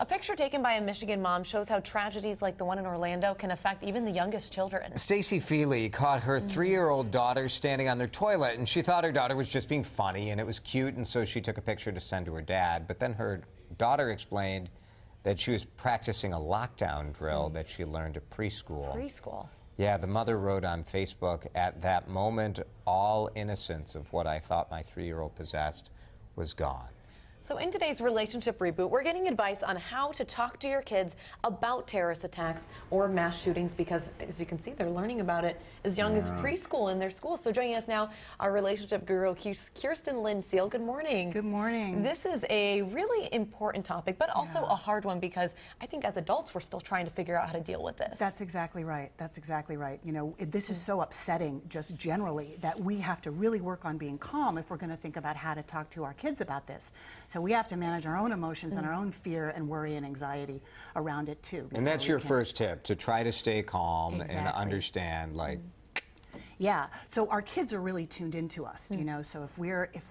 A picture taken by a Michigan mom shows how tragedies like the one in Orlando can affect even the youngest children. Stacy Feely caught her 3-year-old daughter standing on their toilet, and she thought her daughter was just being funny and it was cute, and so she took a picture to send to her dad. But then her daughter explained that she was practicing a lockdown drill that she learned at preschool. Preschool? Yeah, the mother wrote on Facebook, "At that moment, all innocence of what I thought my 3-year-old possessed was gone." So in today's relationship reboot, we're getting advice on how to talk to your kids about terrorist attacks or mass shootings, because as you can see, they're learning about it as young as preschool in their schools. So joining us now, our relationship guru, Kirsten Lind Seal. Good morning. Good morning. This is a really important topic, but also a hard one, because I think as adults, we're still trying to figure out how to deal with this. That's exactly right. That's exactly right. You know, this is so upsetting just generally that we have to really work on being calm if we're going to think about how to talk to our kids about this. So we have to manage our own emotions and our own fear and worry and anxiety around it too. And that's your first tip, to try to stay calm and understand, like, yeah, so our kids are really tuned into us, you know. So if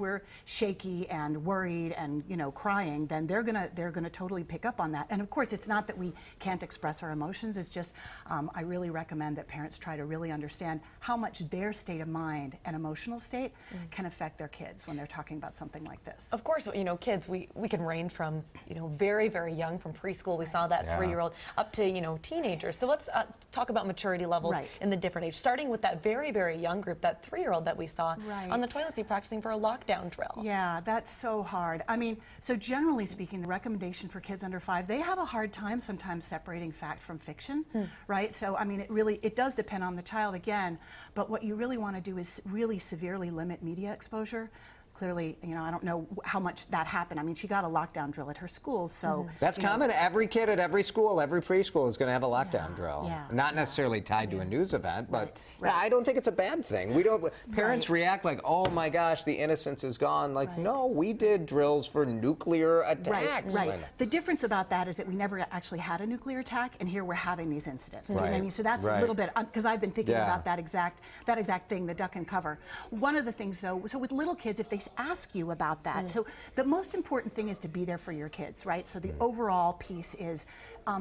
we're shaky and worried and, you know, crying, then they're gonna totally pick up on that. And of course, it's not that we can't express our emotions. It's just I really recommend that parents try to really understand how much their state of mind and emotional state can affect their kids when they're talking about something like this. Of course, you know, kids, we can range from, you know, very, very young, from preschool, we saw that 3-year-old, up to, you know, teenagers. So let's talk about maturity levels in the different age, starting with that very, very young group, that 3-year-old that we saw on the toilet seat practicing for a lockdown drill. Yeah, that's so hard. I mean, so generally speaking, the recommendation for kids under 5, they have a hard time sometimes separating fact from fiction, right? So, I mean, it does depend on the child again, but what you really want to do is really severely limit media exposure. Clearly, you know, I don't know how much that happened. I mean, she got a lockdown drill at her school, so... That's common. Every kid at every school, every preschool is going to have a lockdown drill. Yeah, Not necessarily tied to a news event, but yeah, I don't think it's a bad thing. We don't. Parents react like, oh my gosh, the innocence is gone. Like, no, we did drills for nuclear attacks. The difference about that is that we never actually had a nuclear attack, and here we're having these incidents. Do you know what I mean? So that's a little bit, because I've been thinking about that exact thing, the duck and cover. One of the things, though, so with little kids, if they ask you about that. So the most important thing is to be there for your kids, right? So the overall piece is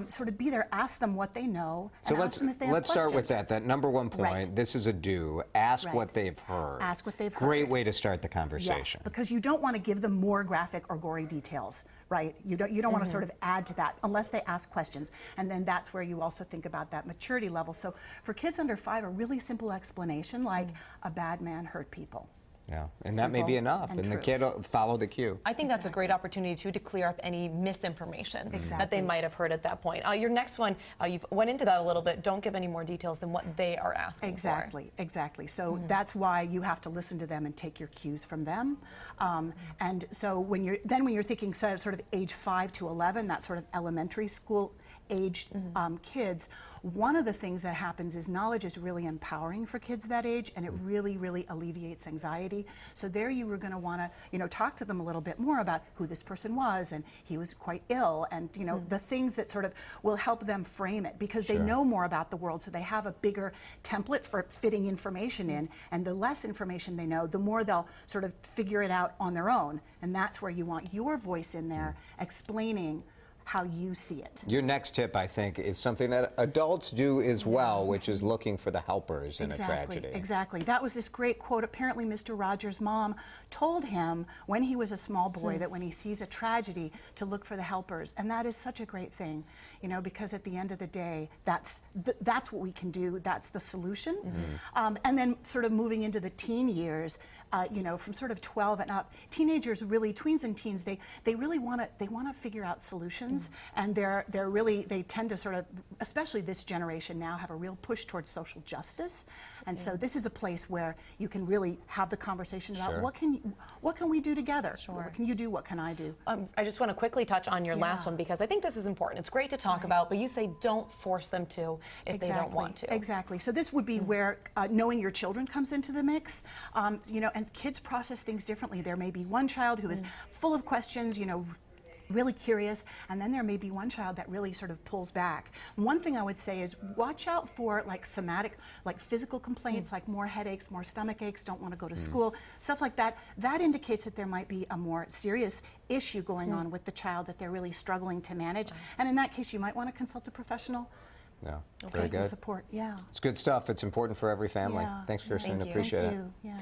sort of be there, ask them what they know, and ask them if they have questions. Let's start with that number one point. This is a do. Ask what they've heard. Ask what they've heard. Great way to start the conversation. Yes, because you don't want to give them more graphic or gory details, right? You don't want to sort of add to that unless they ask questions. And then that's where you also think about that maturity level. So for kids under 5, a really simple explanation like a bad man hurt people. Yeah, and that may be enough, and the kid will follow the cue. I think that's a great opportunity, too, to clear up any misinformation that they might have heard at that point. Your next one, you've went into that a little bit. Don't give any more details than what they are asking for. Exactly. So that's why you have to listen to them and take your cues from them. And so when you're thinking sort of age 5 to 11, that sort of elementary school aged kids, one of the things that happens is knowledge is really empowering for kids that age, and it really, really alleviates anxiety. So there you were going to want to, you know, talk to them a little bit more about who this person was, and he was quite ill, and, you know, the things that sort of will help them frame it, because they know more about the world, so they have a bigger template for fitting information in, and the less information they know, the more they'll sort of figure it out on their own. And that's where you want your voice in there explaining how you see it. Your next tip, I think, is something that adults do as well, which is looking for the helpers in a tragedy. Exactly. That was this great quote. Apparently, Mr. Rogers' mom told him when he was a small boy that when he sees a tragedy, to look for the helpers. And that is such a great thing, you know, because at the end of the day, that's what we can do. That's the solution. And then sort of moving into the teen years, you know, from sort of 12 and up, teenagers really, tweens and teens, they really want to figure out solutions. And they tend to sort of, especially this generation now, have a real push towards social justice. And so this is a place where you can really have the conversation about what can we do together? What can you do? What can I do? I just want to quickly touch on your last one, because I think this is important. It's great to talk about, but you say don't force them to if they don't want to. Exactly. So this would be where knowing your children comes into the mix. You know, and kids process things differently. There may be one child who is full of questions, you know, really curious, and then there may be one child that really sort of pulls back. One thing I would say is watch out for like somatic, like physical complaints, like more headaches, more stomach aches, don't want to go to school, stuff like that. That indicates that there might be a more serious issue going on with the child that they're really struggling to manage. And in that case, you might want to consult a professional. Yeah, Get very some good. support. Yeah. It's good stuff. It's important for every family. Yeah. Thanks, Kirsten. Thank you. Appreciate Thank it. you. Yeah.